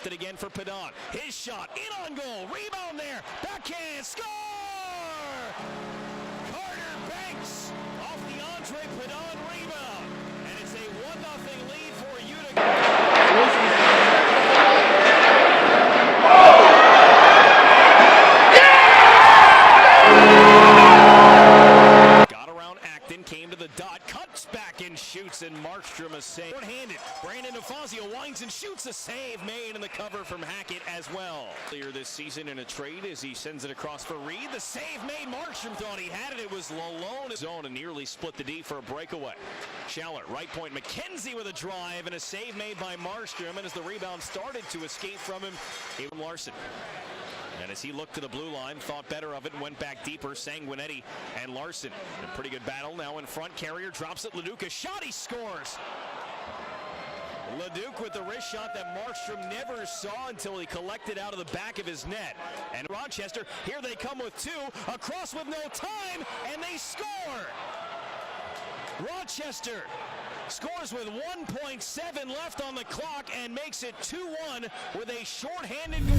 left it again for Padon. His shot, in on goal, rebound there, backhand, score! Carter Banks off the Andre Padon rebound, and it's a 1-0 lead for Utica. Came to the dot, cuts back and shoots, and Markstrom a save. Short-handed, Brandon DeFazio winds and shoots, a save made in the cover from Hackett as well. Earlier this season in a trade as he sends it across for Reed. The save made, Markstrom thought he had it. It was Lalone his own and nearly split the D for a breakaway. Schaller, right point, McKenzie with a drive and a save made by Markstrom, and as the rebound started to escape from him, it was Larson. And as he looked to the blue line, thought better of it and went back deeper. Sanguinetti and Larson. A pretty good battle now in front. Carrier drops it. Leduc, shot, he scores. Leduc with the wrist shot that Markstrom never saw until he collected out of the back of his net. And Rochester, here they come with two. Across with no time, and they score. Rochester scores with 1.7 left on the clock and makes it 2-1 with a shorthanded goal.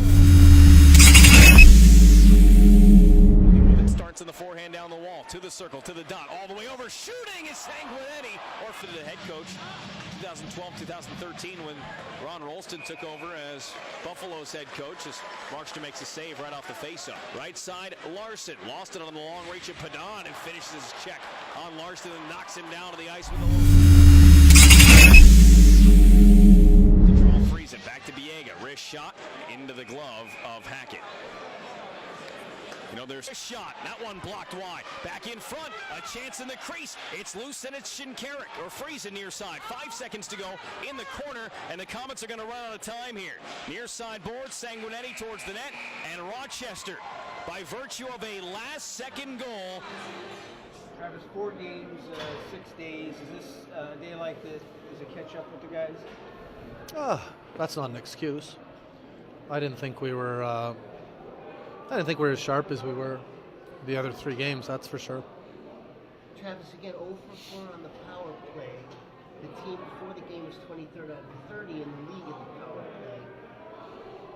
Starts in the forehand down the wall, to the circle, to the dot, all the way over, shooting is Sanguinetti, or for the head coach, 2012-2013 when Ron Rolston took over as Buffalo's head coach, as Markstrom makes a save right off the faceoff. Right side, Larson, lost it on the long reach of Padon and finishes his check on Larson and knocks him down to the ice with a little... The draw frees it, back to Biega, wrist shot into the glove of Hackett. You know, there's a shot, that one blocked wide. Back in front, a chance in the crease. It's loose and it's Shinkarik, or Friesen near side. 5 seconds to go in the corner, and the Comets are going to run out of time here. Near side board, Sanguinetti towards the net, and Rochester, by virtue of a last-second goal. Travis, 4 games, 6 days. Is this a day like this? Is it catch up with the guys? That's not an excuse. I didn't think we were as sharp as we were the other 3 games, that's for sure. Travis, again, 0 for 4 on the power play. The team before the game was 23rd out of 30 in the league in the power play.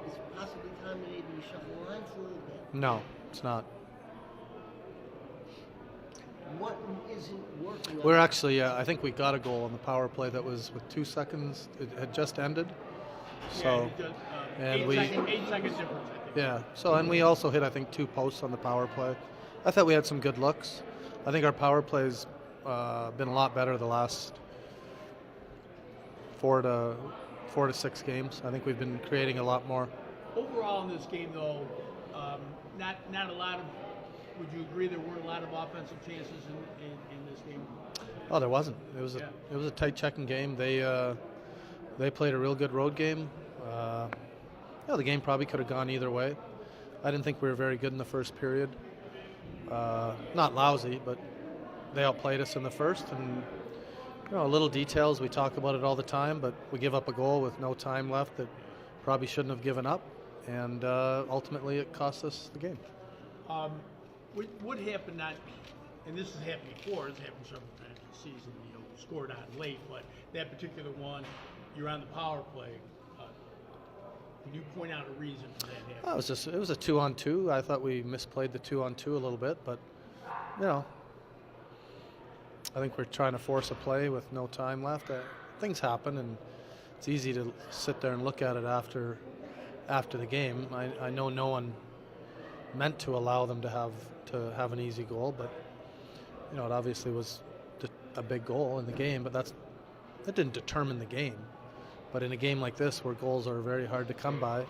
Is it possibly time to maybe shuffle the lines a little bit? No, it's not. What isn't working? We're actually, I think we got a goal on the power play that was with 2 seconds. It had just ended. So, yeah, and 8 seconds difference. Yeah, so, and we also hit, I think, 2 posts on the power play. I thought we had some good looks. I think our power play's been a lot better the last 4 to 6 games. I think we've been creating a lot more. Overall in this game, though, not a lot of, would you agree there weren't a lot of offensive chances in this game? Oh, there wasn't. It was a tight checking game. They played a real good road game. The game probably could have gone either way. I didn't think we were very good in the first period. Not lousy, but they outplayed us in the first. And little details, we talk about it all the time, but we give up a goal with no time left that probably shouldn't have given up, and ultimately it cost us the game. What happened, and this has happened before, it's happened several times this season, scored on late, but that particular one, you're on the power play. Can you point out a reason for that happening? It was a 2-on-2. I thought we misplayed the 2-on-2 a little bit, but I think we're trying to force a play with no time left. Things happen, and it's easy to sit there and look at it after the game. I know no one meant to allow them to have an easy goal, but it obviously was a big goal in the game, but that didn't determine the game. But in a game like this, where goals are very hard to come by,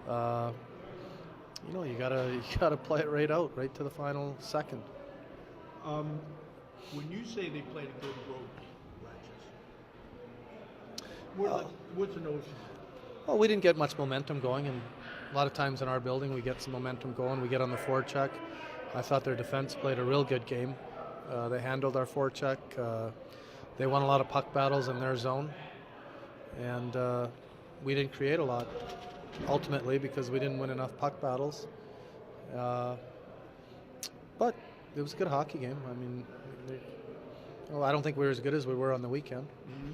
you gotta play it right out, right to the final second. When you say they played a good road game, Rochester, what's the notion? Well, we didn't get much momentum going, and a lot of times in our building, we get some momentum going. We get on the forecheck. I thought their defense played a real good game. They handled our forecheck. They won a lot of puck battles in their zone. And we didn't create a lot, ultimately, because we didn't win enough puck battles. But it was a good hockey game. I mean, I don't think we were as good as we were on the weekend. Mm-hmm.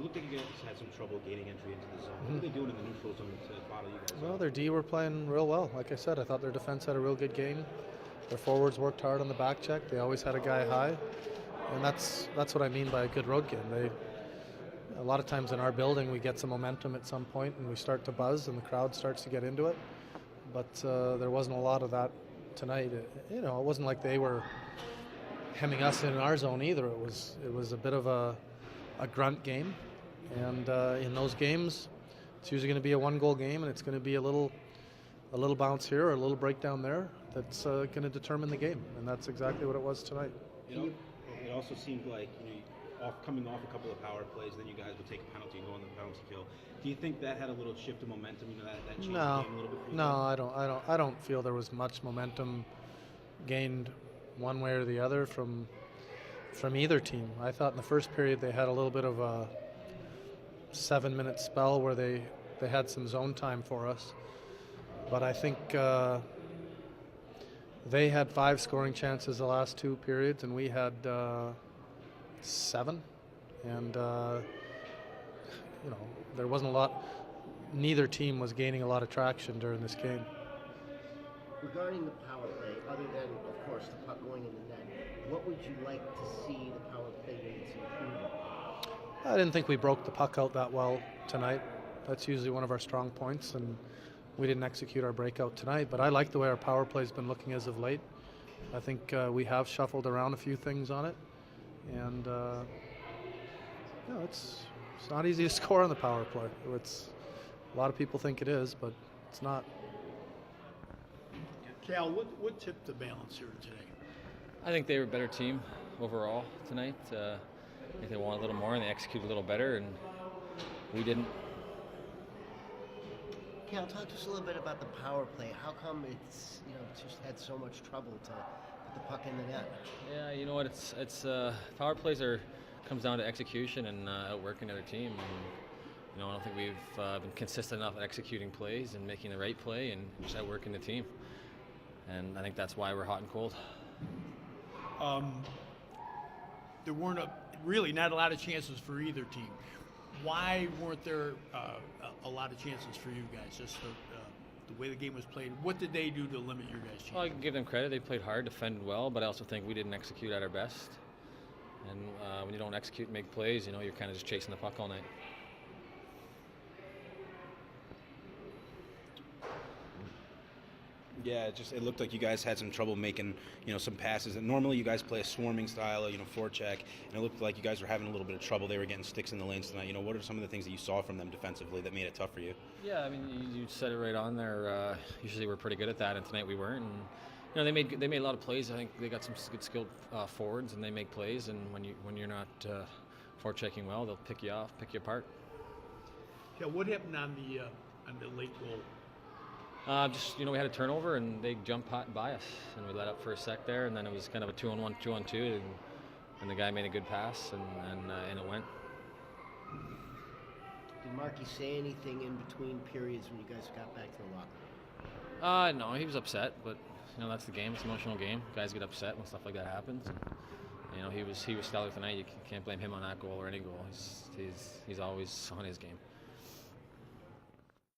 looked like you guys had some trouble gaining entry into the zone. What were they doing in the neutral zone to bottle you guys? Well, their D were playing real well. Like I said, I thought their defense had a real good game. Their forwards worked hard on the back check. They always had a guy high, and that's what I mean by a good road game. A lot of times in our building, we get some momentum at some point, and we start to buzz, and the crowd starts to get into it. But there wasn't a lot of that tonight. It wasn't like they were hemming us in our zone either. It was a bit of a grunt game, and in those games, it's usually going to be a one-goal game, and it's going to be a little bounce here or a little breakdown there that's going to determine the game, and that's exactly what it was tonight. It also seemed like coming off a couple of power plays, then you guys would take a penalty and go on the penalty kill. Do you think that had a little shift of momentum? That changed the game a little bit for you? No, I don't feel there was much momentum gained one way or the other from either team. I thought in the first period they had a little bit of a 7-minute spell where they had some zone time for us, but I think they had 5 scoring chances the last 2 periods, and we had 7, and there wasn't a lot. Neither team was gaining a lot of traction during this game. Regarding the power play, other than, of course, the puck going in the net, what would you like to see the power play rates improve? I didn't think we broke the puck out that well tonight. That's usually one of our strong points, and we didn't execute our breakout tonight. But I like the way our power play's been looking as of late. I think we have shuffled around a few things on it, and it's not easy to score on the power play. A lot of people think it is, but it's not. Cal, what tipped the balance here today? I think they were a better team overall tonight. I think they wanted a little more and they executed a little better, and we didn't. Cal, talk to us a little bit about the power play. How come it's just had so much trouble to put the puck in the net? Yeah, you know what? It's power plays comes down to execution and outworking the other team. And, I don't think we've been consistent enough at executing plays and making the right play and just outworking the team. And I think that's why we're hot and cold. There weren't really not a lot of chances for either team. Why weren't there a lot of chances for you guys? Just the way the game was played. What did they do to limit your guys' chances? Well, I can give them credit. They played hard, defended well, but I also think we didn't execute at our best. And when you don't execute and make plays, you're kind of just chasing the puck all night. Yeah, it looked like you guys had some trouble making, some passes. And normally you guys play a swarming style, forecheck, and it looked like you guys were having a little bit of trouble. They were getting sticks in the lanes tonight. What are some of the things that you saw from them defensively that made it tough for you? Yeah, I mean, you said it right on there. Usually we're pretty good at that, and tonight we weren't. And they made a lot of plays. I think they got some good skilled forwards, and they make plays. And when you're not forechecking well, they'll pick you off, pick you apart. Yeah, what happened on the late goal? We had a turnover and they jumped hot by us, and we let up for a sec there, and then it was kind of a 2-on-1, 2-on-2, and the guy made a good pass, and it went. Did Marky say anything in between periods when you guys got back to the locker room? No, he was upset, but that's the game. It's an emotional game. Guys get upset when stuff like that happens. And, he was stellar tonight. You can't blame him on that goal or any goal. He's always on his game.